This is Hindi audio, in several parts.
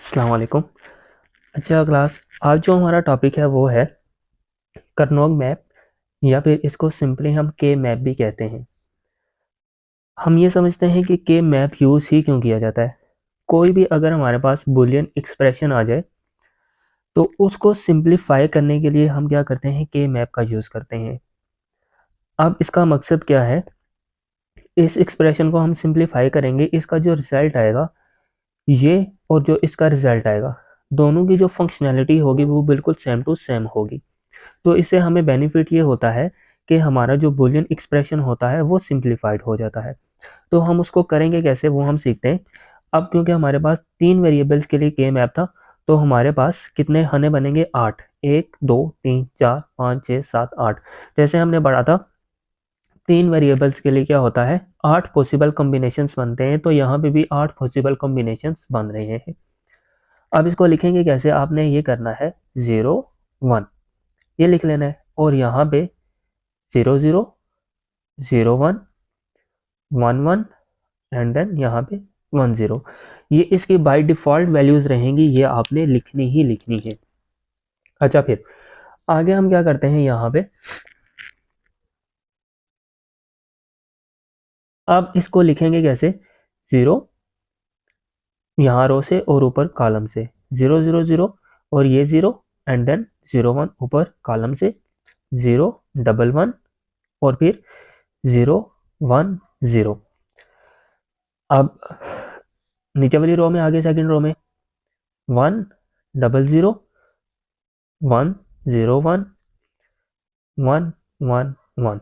अस्सलाम वालेकुम। अच्छा क्लास, आज जो हमारा टॉपिक है वो है करनौग मैप, या फिर इसको सिंपली हम के मैप भी कहते हैं। हम ये समझते हैं कि के मैप यूज़ ही क्यों किया जाता है। कोई भी अगर हमारे पास बूलियन एक्सप्रेशन आ जाए तो उसको सिंप्लीफाई करने के लिए हम क्या करते हैं, के मैप का यूज़ करते हैं। अब इसका मकसद क्या है, इस एक्सप्रेशन को हम सिंप्लीफाई करेंगे, इसका जो रिजल्ट आएगा ये और जो इसका रिजल्ट आएगा, दोनों की जो फंक्शनैलिटी होगी वो बिल्कुल सेम टू सेम होगी। तो इससे हमें बेनिफिट ये होता है कि हमारा जो बूलियन एक्सप्रेशन होता है वो सिंप्लीफाइड हो जाता है। तो हम उसको करेंगे कैसे, वो हम सीखते हैं। अब क्योंकि हमारे पास 3 वेरिएबल्स के लिए के मैप था, तो हमारे पास कितने खाने बनेंगे, 8। 1 2 3 4 5 6 7 8। जैसे हमने पढ़ा था 3 वेरिएबल्स के लिए क्या होता है, 8 पॉसिबल कॉम्बिनेशंस बनते हैं, तो यहाँ पे भी 8 पॉसिबल कॉम्बिनेशंस बन रहे हैं। अब इसको लिखेंगे कैसे, आपने ये करना है 0 1 ये लिख लेना है, और यहाँ पे 0 0 0 1 1 1 एंड देन यहाँ पे 1 0। ये इसकी बाय डिफ़ॉल्ट वैल्यूज़ रहेंगी, ये आपने लिखनी ही लिखनी है। अच्छा, फिर आगे हम क्या करते हैं, यहाँ पे अब इसको लिखेंगे कैसे, 0 यहाँ रो से और ऊपर कॉलम से, 0 0 0 और ये 0 एंड देन 0 1 ऊपर कॉलम से, 0 1 1 और फिर 0 1 0। अब नीचे वाली रो में, आगे सेकंड रो में 1 0 0 1 0 1 1 1 1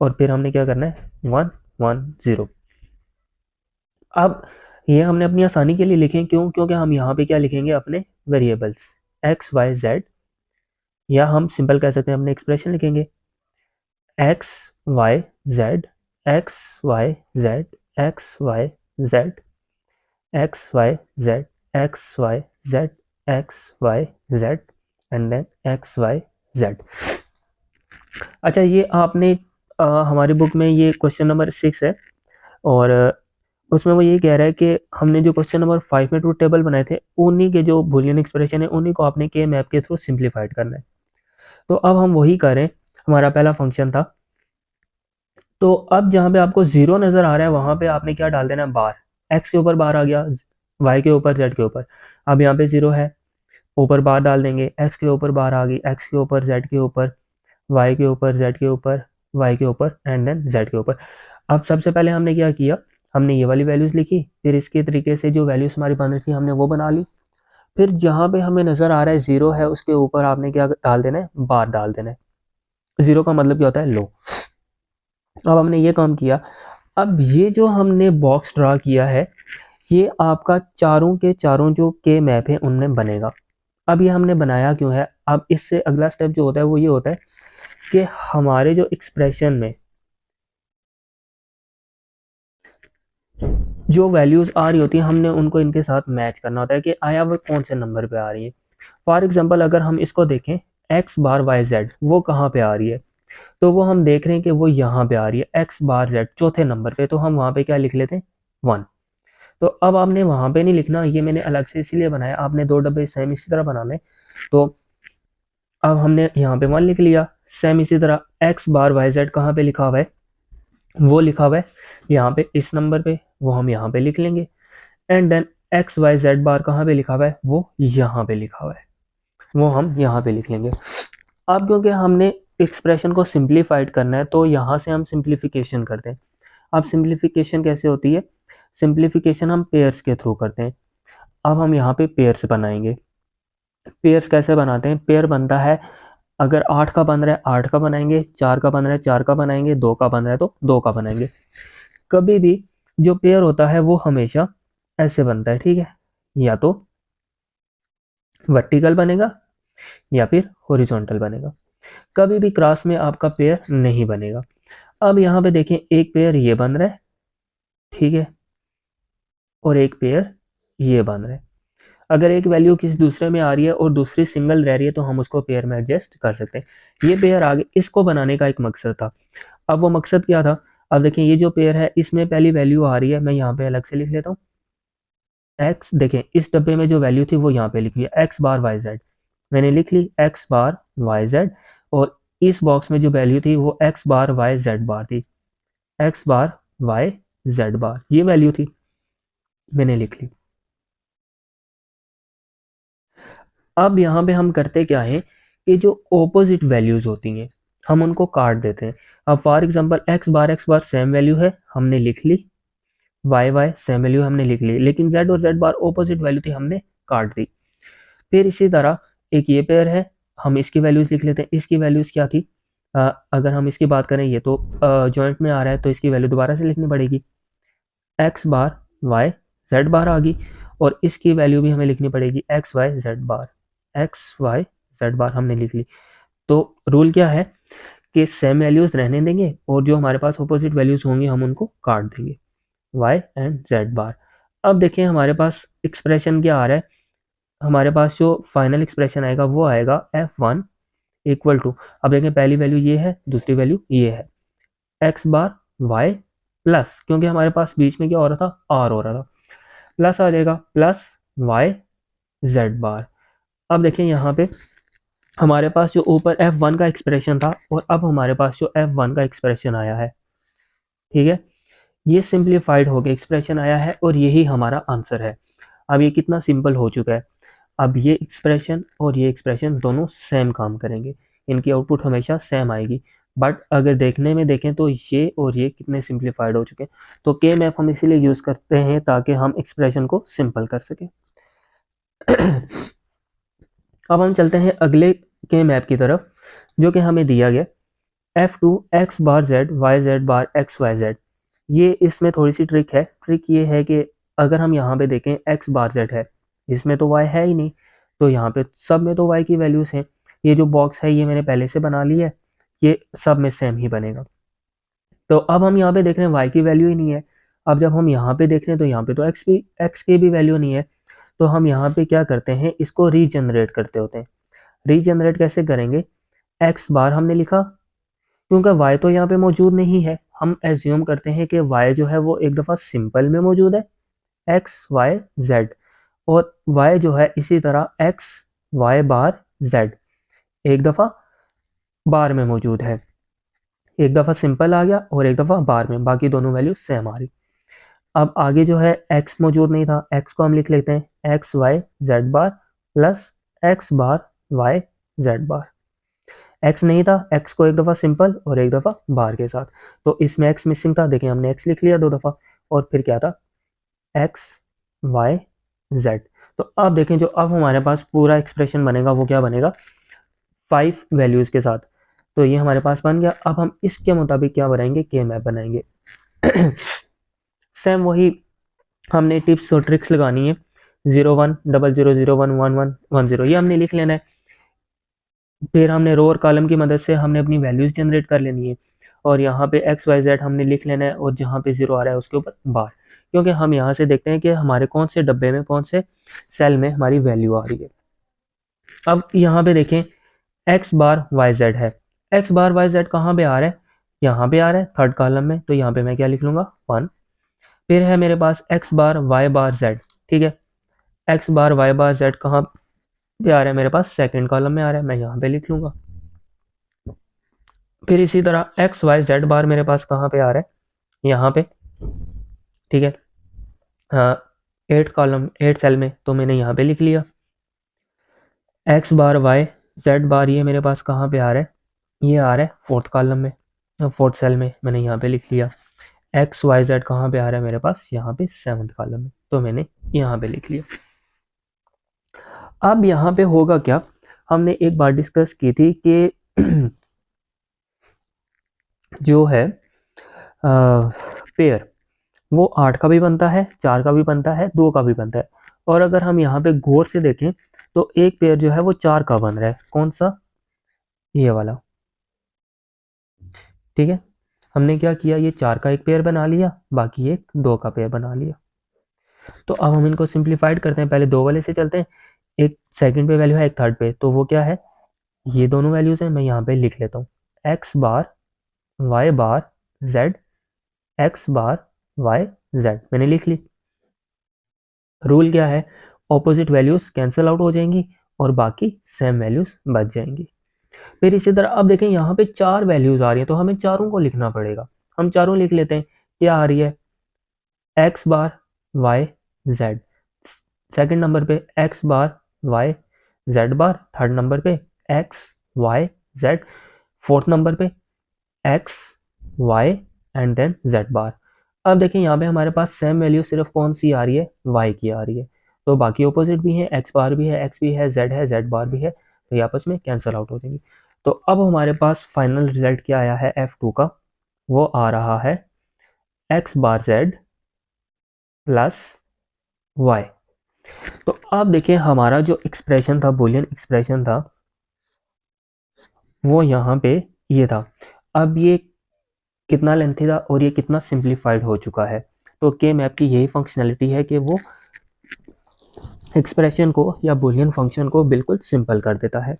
और फिर हमने क्या करना है 1 1 0। अब ये हमने अपनी आसानी के लिए लिखे, क्यों, क्योंकि हम यहाँ पे क्या लिखेंगे, अपने वेरिएबल्स एक्स वाई जेड, या हम सिंपल कह सकते हैं अपने एक्सप्रेशन लिखेंगे x Y z x Y z x Y z x Y z x Y z x Y z and then x Y z. अच्छा, ये आपने हमारी बुक में ये क्वेश्चन नंबर 6 है, और उसमें वो ये कह रहा है कि हमने जो क्वेश्चन नंबर 5 में ट्रूथ टेबल बनाए थे, उन्हीं के जो बूलियन एक्सप्रेशन है उन्हीं को आपने के मैप के थ्रू सिंप्लीफाइड करना है। तो अब हम वही करें, हमारा पहला फंक्शन था, तो अब जहाँ पे आपको 0 नज़र आ रहा है वहाँ पे आपने क्या डाल देना है, बार। एक्स के ऊपर बार आ गया, वाई के ऊपर, जेड के ऊपर। अब यहाँ पे 0 है, ऊपर बार डाल देंगे, एक्स के ऊपर बार आ गई, एक्स के ऊपर, जेड के ऊपर, वाई के ऊपर, जेड के ऊपर, वाई के ऊपर एंड देन जेड के ऊपर। अब सबसे पहले हमने क्या किया, हमने ये वाली वैल्यूज़ लिखी, फिर इसके तरीके से जो वैल्यूज़ हमारी बन रही थी हमने वो बना ली। फिर जहाँ पे हमें नज़र आ रहा है 0 है, उसके ऊपर आपने क्या डाल देना है, बार डाल देना है। 0 का मतलब क्या होता है, लो। अब हमने ये काम किया। अब ये जो हमने बॉक्स ड्रा किया है, ये आपका चारों के चारों जो के मैप है उनमें बनेगा। अब ये हमने बनाया क्यों है, अब इससे अगला स्टेप जो होता है वो ये होता है कि हमारे जो एक्सप्रेशन में जो वैल्यूज़ आ रही होती हैं, हमने उनको इनके साथ मैच करना होता है कि आया वो कौन से नंबर पे आ रही है। फॉर एग्जांपल अगर हम इसको देखें, एक्स बार वाई जेड वो कहाँ पे आ रही है, तो वो हम देख रहे हैं कि वो यहाँ पे आ रही है, एक्स बार जेड चौथे नंबर पे, तो हम वहाँ पे क्या लिख लेते हैं, 1। तो अब आपने वहाँ पे नहीं लिखना, ये मैंने अलग से इसीलिए बनाया, आपने 2 डब्बे सेम इसी तरह बनाने। तो अब हमने यहाँ पे 1 लिख लिया, सेम इसी तरह एक्स बार वाई जेड कहाँ पे लिखा हुआ है, वो लिखा हुआ है यहाँ पे इस नंबर पे, वो हम यहाँ पे लिख लेंगे। And then x Y Z bar कहाँ पे लिखा हुआ है, वो यहाँ पे लिखा हुआ है, वो हम यहाँ पे लिख लेंगे। अब क्योंकि हमने एक्सप्रेशन को सिंप्लीफाइड करना है, तो यहाँ से हम सिंप्लीफिकेशन करते हैं। अब सिंप्लीफिकेशन कैसे होती है, सिंप्लीफिकेशन हम पेयर्स के थ्रू करते हैं। अब हम यहाँ पे पेयर्स बनाएंगे। पेयर्स कैसे बनाते हैं, पेयर बनता है, अगर 8 का बन रहा है 8 का बनाएंगे, 4 का बन रहा है 4 का बनाएंगे, 2 का बन रहा है तो 2 का बनाएंगे। कभी भी जो पेयर होता है वो हमेशा ऐसे बनता है, ठीक है, या तो वर्टिकल बनेगा या फिर हॉरिजॉन्टल बनेगा, कभी भी क्रॉस में आपका पेयर नहीं बनेगा। अब यहाँ पे देखें, एक पेयर ये बन रहा है, ठीक है, और एक पेयर ये बन रहा है। अगर एक वैल्यू किसी दूसरे में आ रही है और दूसरी सिंगल रह रही है तो हम उसको पेयर में एडजस्ट कर सकते हैं। ये पेयर आगे इसको बनाने का एक मकसद था। अब वो मकसद क्या था, अब देखें ये जो पेयर है इसमें पहली वैल्यू आ रही है, मैं यहाँ पे अलग से लिख लेता हूँ, एक्स, देखें इस डब्बे में जो वैल्यू थी वो यहाँ पे लिखी है एक्स बार वाई जेड, मैंने लिख ली एक्स बार वाई जेड, और इस बॉक्स में जो वैल्यू थी वो एक्स बार वाई जेड बार थी, एक्स बार वाई जेड बार ये वैल्यू थी, मैंने लिख ली। अब यहाँ पे हम करते क्या है कि जो ऑपोजिट वैल्यूज होती हैं हम उनको काट देते हैं। अब for example x bar same value है हमने लिख ली, वाई वाई सेम वैल्यू हमने लिख ली, लेकिन जेड और जेड बार ऑपोजिट वैल्यू थी हमने काट दी। फिर इसी तरह एक ये पेयर है, हम इसकी वैल्यूज लिख लेते हैं, इसकी वैल्यूज क्या थी, अगर हम इसकी बात करें ये तो जॉइंट में आ रहा है तो इसकी वैल्यू दोबारा से लिखनी पड़ेगी, एक्स बार वाई जेड बार आ गई, और इसकी वैल्यू भी हमें लिखनी पड़ेगी एक्स वाई जेड बार, एक्स वाई जेड बार हमने लिख ली। तो रूल क्या है कि सेम वैल्यूज रहने देंगे और जो हमारे पास अपोजिट वैल्यूज होंगी हम उनको काट देंगे, वाई एंड जेड बार। अब देखें हमारे पास एक्सप्रेशन क्या आ रहा है, हमारे पास जो फाइनल एक्सप्रेशन आएगा वो आएगा f1 इक्वल टू, अब देखें पहली वैल्यू ये है दूसरी वैल्यू ये है, एक्स बार वाई प्लस, क्योंकि हमारे पास बीच में क्या हो रहा था आर हो रहा था, प्लस आ जाएगा प्लस वाई जेड बार। अब देखें यहाँ पे हमारे पास जो ऊपर f1 का एक्सप्रेशन था और अब हमारे पास जो f1 का एक्सप्रेशन आया है, ठीक है, ये सिंप्लीफाइड होकर एक्सप्रेशन आया है और यही हमारा आंसर है। अब ये कितना सिंपल हो चुका है, अब ये एक्सप्रेशन और ये एक्सप्रेशन दोनों सेम काम करेंगे, इनकी आउटपुट हमेशा सेम आएगी। बट अगर देखने में देखें तो ये और ये कितने सिंप्लीफाइड हो चुके हैं, तो के मैप हम इसीलिए यूज़ करते हैं ताकि हम एक्सप्रेशन को सिंपल कर सकें। अब हम चलते हैं अगले के मैप की तरफ जो कि हमें दिया गया f2 x bar Z Y Z बार एक्स वाई जेड। ये इसमें थोड़ी सी ट्रिक है, ट्रिक ये है कि अगर हम यहाँ पे देखें एक्स बार जेड है, इसमें तो वाई है ही नहीं, तो यहाँ पे सब में तो वाई की वैल्यूज हैं, ये जो बॉक्स है ये मैंने पहले से बना ली है, ये सब में सेम ही बनेगा। तो अब हम यहाँ पे देख रहे हैं वाई की वैल्यू ही नहीं है, अब जब हम यहाँ पे देख रहे हैं तो यहाँ पे तो एक्स की भी वैल्यू नहीं है, तो हम यहाँ पे क्या करते हैं इसको रीजनरेट करते होते हैं। रीजनरेट कैसे करेंगे, एक्स बार हमने लिखा, क्योंकि y तो यहाँ पे मौजूद नहीं है, हम एज्यूम करते हैं कि y जो है वो एक दफ़ा सिंपल में मौजूद है एक्स वाई जेड, और y जो है इसी तरह एक्स वाई बार जेड एक दफ़ा बार में मौजूद है, एक दफ़ा सिंपल आ गया और एक दफ़ा बार में, बाकी दोनों वैल्यू सेम आ रही। अब आगे जो है x मौजूद नहीं था, x को हम लिख लेते हैं एक्स वाई जेड बार plus X bar Y Z बार, x नहीं था, x को एक दफ़ा सिंपल और एक दफ़ा बार के साथ, तो इसमें x मिसिंग था, देखिए हमने x लिख लिया दो दफ़ा, और फिर क्या था x y z। तो अब देखें जो अब हमारे पास पूरा एक्सप्रेशन बनेगा वो क्या बनेगा 5 वैल्यूज़ के साथ, तो ये हमारे पास बन गया। अब हम इसके मुताबिक क्या बनाएंगे के मैप बनाएंगे। सेम वही हमने टिप्स और ट्रिक्स लगानी है, 0100011110 ये हमने लिख लेना है, फिर हमने रो और कॉलम की मदद से हमने अपनी वैल्यूज़ जनरेट कर लेनी है, और यहाँ पे एक्स वाई जेड हमने लिख लेना है और जहाँ पे ज़ीरो आ रहा है उसके ऊपर बार, क्योंकि हम यहाँ से देखते हैं कि हमारे कौन से डब्बे में कौन से सेल में हमारी वैल्यू आ रही है। अब यहाँ पे देखें एक्स बार वाई जेड है, एक्स बार वाई जेड कहाँ पे आ रहा है, यहाँ पे आ रहा है थर्ड कॉलम में, तो यहाँ पे मैं क्या लिख लूँगा 1। फिर है मेरे पास x bar Y bar Z, ठीक है, X bar Y bar Z कहाँ पे आ रहा है मेरे पास सेकेंड कॉलम में आ रहा है, मैं यहाँ पे लिख लूँगा। फिर इसी तरह एक्स वाई जेड बार मेरे पास कहाँ पे आ रहा है यहाँ पे, ठीक है, हाँ 8th कॉलम 8th सेल में, तो मैंने यहाँ पे लिख लिया एक्स बार वाई जेड बार, ये मेरे पास कहाँ पे आ रहा है, ये आ रहा है 4th कॉलम में, 4th सेल में, मैंने यहाँ पे लिख लिया एक्स वाई जेड कहाँ पे आ रहा है मेरे पास यहाँ पे 7th कॉलम में, तो मैंने यहाँ पे लिख लिया। अब यहाँ पे होगा क्या, हमने एक बार डिस्कस की थी कि जो है पेयर वो 8 का भी बनता है, 4 का भी बनता है, 2 का भी बनता है, और अगर हम यहाँ पे गौर से देखें तो एक पेयर जो है वो 4 का बन रहा है, कौन सा, ये वाला, ठीक है, हमने क्या किया ये 4 का एक पेयर बना लिया, बाकी एक 2 का पेयर बना लिया। तो अब हम इनको सिंप्लीफाइड करते हैं, पहले 2 वाले से चलते हैं, एक सेकंड पे वैल्यू है एक थर्ड पे, तो वो क्या है, ये दोनों वैल्यूज हैं, मैं यहाँ पे लिख लेता हूँ x bar Y bar Z, x bar Y Z मैंने लिख ली। रूल क्या है, ऑपोजिट वैल्यूज कैंसिल आउट हो जाएंगी और बाकी सेम वैल्यूज बच जाएंगी। फिर इसी तरह अब देखें यहाँ पे 4 वैल्यूज आ रही हैं तो हमें चारों को लिखना पड़ेगा। हम चारों लिख लेते हैं। क्या आ रही है, X bar Y Z, second number पे X bar Y Z bar, third number पे X Y Z, fourth number पे X Y and then Z bar. अब देखें यहाँ पे हमारे पास सेम वैल्यू सिर्फ कौन सी आ रही है, वाई की आ रही है। तो बाकी ऑपोजिट भी है, एक्स बार भी है, एक्स भी है, जेड बार भी है, तो ये आपस में कैंसिल आउट हो जाएंगी। तो अब हमारे पास फाइनल रिजल्ट क्या आया है F2 का, वो आ रहा है X bar Z plus Y. तो अब देखिए हमारा जो एक्सप्रेशन था, बुलियन एक्सप्रेशन था, वो यहाँ पे ये था। अब ये कितना लेंथी था और ये कितना सिंप्लीफाइड हो चुका है। तो के मैप की यही फंक्शनैलिटी है कि वो एक्सप्रेशन को या बुलियन फंक्शन को बिल्कुल सिंपल कर देता है।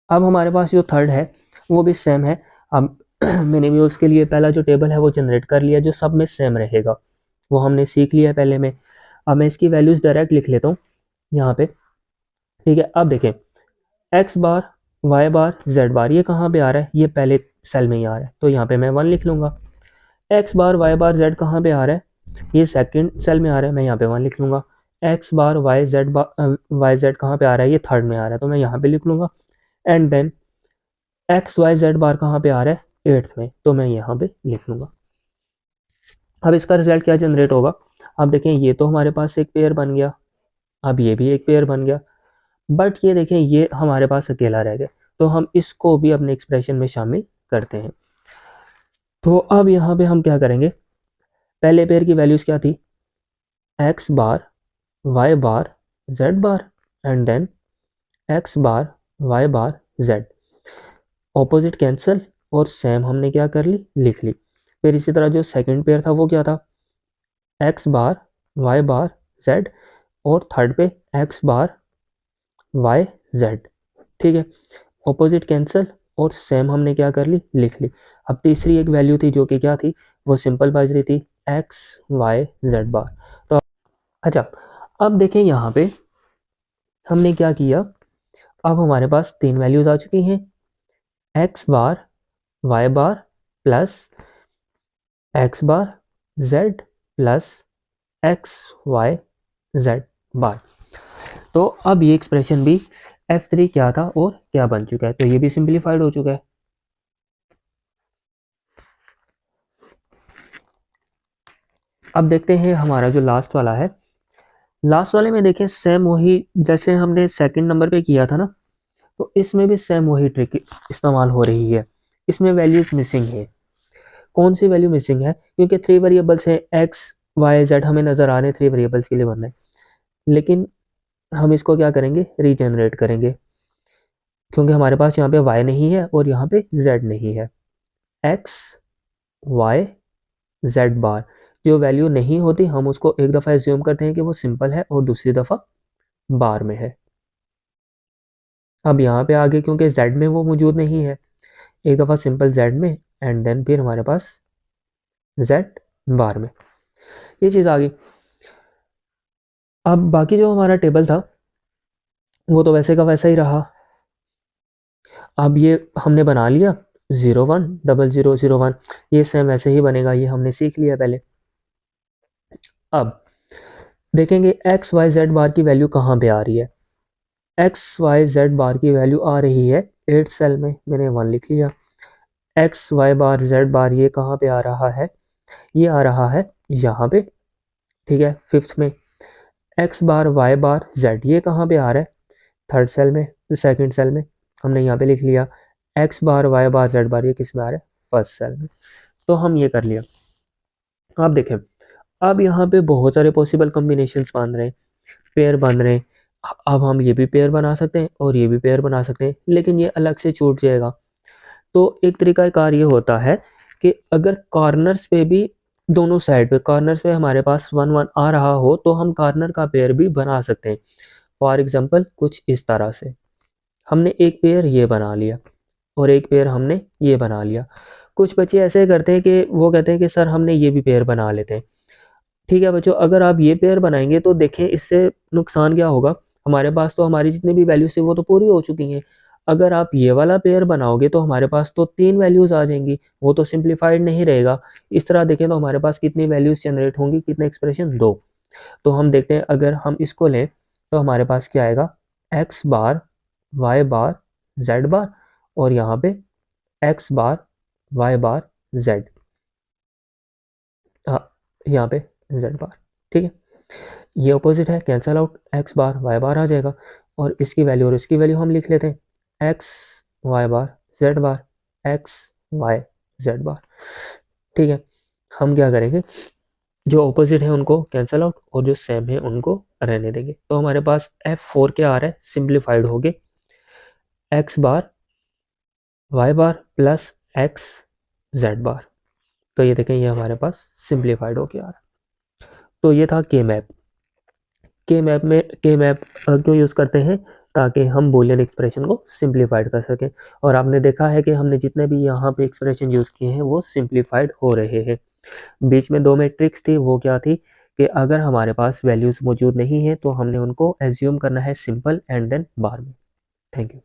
अब हमारे पास जो थर्ड है वो भी सेम है। अब मैंने भी उसके लिए पहला जो टेबल है वो जनरेट कर लिया जो सब में सेम रहेगा, वो हमने सीख लिया पहले में। अब मैं इसकी वैल्यूज़ डायरेक्ट लिख लेता हूँ यहाँ पे। ठीक है, अब देखें x bar Y bar z बार ये कहाँ पे आ रहा है, ये पहले सेल में ही आ रहा है, तो यहाँ पे मैं 1 लिख लूँगा। X bar Y bar Z कहाँ पे आ रहा है, ये सेकंड सेल में आ रहा है, मैं यहाँ पे 1 लिख लूँगा। एक्स बार वाई जेड कहाँ पे आ रहा है, ये थर्ड में आ रहा है, तो मैं यहाँ पे लिख लूँगा। And then x Y Z bar कहाँ पे आ रहा है, एट्थ में, तो मैं यहाँ पे लिख लूँगा। अब इसका रिजल्ट क्या जनरेट होगा, अब देखें ये तो हमारे पास एक पेयर बन गया, अब ये भी एक पेयर बन गया, बट ये देखें ये हमारे पास अकेला रह गया, तो हम इसको भी अपने एक्सप्रेशन में शामिल करते हैं। तो अब यहाँ पे हम क्या करेंगे, पहले पेयर की वैल्यूज़ क्या थी, x bar Y bar z bar and then x bar Y bar z, opposite cancel और सेम हमने क्या कर ली, लिख ली। फिर इसी तरह जो सेकंड पेयर था वो क्या था, x bar Y bar Z और थर्ड पे एक्स बार वाई जेड। ठीक है, ऑपोजिट कैंसिल और सेम हमने क्या कर ली, लिख ली। अब तीसरी एक वैल्यू थी जो कि क्या थी, वो सिंपल बाज रही थी एक्स वाई जेड बार। तो अच्छा, अब देखें यहाँ पे हमने क्या किया, अब हमारे पास 3 वैल्यूज आ चुकी हैं, X bar Y bar plus X bar Z plus X Y Z bar. तो अब ये एक्सप्रेशन भी F3 क्या था और क्या बन चुका है, तो ये भी सिंप्लीफाइड हो चुका है। अब देखते हैं हमारा जो लास्ट वाला है, लास्ट वाले में देखें सेम वही जैसे हमने सेकंड नंबर पे किया था ना, तो इसमें भी सेम वही ट्रिक इस्तेमाल हो रही है। इसमें वैल्यूज मिसिंग है। कौन सी वैल्यू मिसिंग है, क्योंकि 3 वेरिएबल्स हैं, एक्स वाई जेड हमें नज़र आ रहे हैं 3 वेरिएबल्स के लिए बनना है, लेकिन हम इसको क्या करेंगे, रीजनरेट करेंगे, क्योंकि हमारे पास यहाँ पे y नहीं है और यहाँ पे z नहीं है। x y z बार जो वैल्यू नहीं होती हम उसको एक दफ़ा एज्यूम करते हैं कि वो सिंपल है और दूसरी दफ़ा बार में है। अब यहाँ पे आगे क्योंकि z में वो मौजूद नहीं है, एक दफ़ा सिंपल z में एंड देन फिर हमारे पास z बार में, ये चीज़ आ गई। अब बाकी जो हमारा टेबल था वो तो वैसे का वैसा ही रहा। अब ये हमने बना लिया 0 1 0 0 0 1, ये सेम वैसे ही बनेगा, ये हमने सीख लिया पहले। अब देखेंगे एक्स वाई जेड बार की वैल्यू कहाँ पे आ रही है, एक्स वाई जेड बार की वैल्यू आ रही है 8 सेल में, मैंने 1 लिख लिया। एक्स वाई बार जेड बार ये कहाँ पे आ रहा है, ये आ रहा है यहाँ पे। ठीक है, फिफ्थ में x bar Y bar Z ये कहाँ पे आ रहा है, थर्ड सेल में, सेकंड सेल में, हमने यहाँ पे लिख लिया। X bar Y bar z बार ये किस में आ रहा है, फर्स्ट सेल में, तो हम ये कर लिया। आप देखें अब यहाँ पे बहुत सारे पॉसिबल कॉम्बिनेशंस बन रहे हैं, पेयर बन रहे हैं। अब हम ये भी पेयर बना सकते हैं और ये भी पेयर बना सकते हैं, लेकिन ये अलग से छूट जाएगा। तो एक तरीका कार ये होता है कि अगर कॉर्नर्स पे भी, दोनों साइड पे कॉर्नर्स पे हमारे पास 1 1 आ रहा हो तो हम कॉर्नर का पेयर भी बना सकते हैं। फॉर एग्जांपल कुछ इस तरह से हमने एक पेयर ये बना लिया, और एक पेयर हमने ये बना लिया। कुछ बच्चे ऐसे करते हैं कि वो कहते हैं कि सर हमने ये भी पेयर बना लेते हैं। ठीक है बच्चों, अगर आप ये पेयर बनाएंगे तो देखें इससे नुकसान क्या होगा। हमारे पास तो हमारी जितनी भी वैल्यूज थी वो तो पूरी हो चुकी हैं। अगर आप ये वाला पेयर बनाओगे तो हमारे पास तो 3 वैल्यूज आ जाएंगी, वो तो सिंप्लीफाइड नहीं रहेगा। इस तरह देखें तो हमारे पास कितनी वैल्यूज जनरेट होंगी, कितने एक्सप्रेशन, 2। तो हम देखते हैं अगर हम इसको लें तो हमारे पास क्या आएगा, x bar Y bar z बार, और यहाँ पे X bar Y bar Z, हाँ यहाँ पे जेड बार। ठीक है, ये अपोजिट है, cancel out, x bar Y बार आ जाएगा, और इसकी वैल्यू और इसकी वैल्यू हम लिख लेते हैं, एक्स वाई बार जेड बार, एक्स वाई जेड बार। ठीक है, हम क्या करेंगे, जो ऑपोजिट है उनको कैंसल आउट और जो सेम है उनको रहने देंगे। तो हमारे पास F4 क्या आ रहा है, सिंप्लीफाइड हो गए x bar Y bar plus x Z bar. तो ये देखें, ये हमारे पास सिंप्लीफाइड हो गया आ रहा है। तो ये था के मैप। के मैप क्यों यूज़ करते हैं, ताकि हम बूलियन एक्सप्रेशन को सिंप्लीफाइड कर सकें। और आपने देखा है कि हमने जितने भी यहाँ पे एक्सप्रेशन यूज़ किए हैं वो सिंप्लीफाइड हो रहे हैं। बीच में 2 मैट्रिक्स थी, वो क्या थी कि अगर हमारे पास वैल्यूज़ मौजूद नहीं है तो हमने उनको एज्यूम करना है सिंपल एंड देन बार में। Thank you.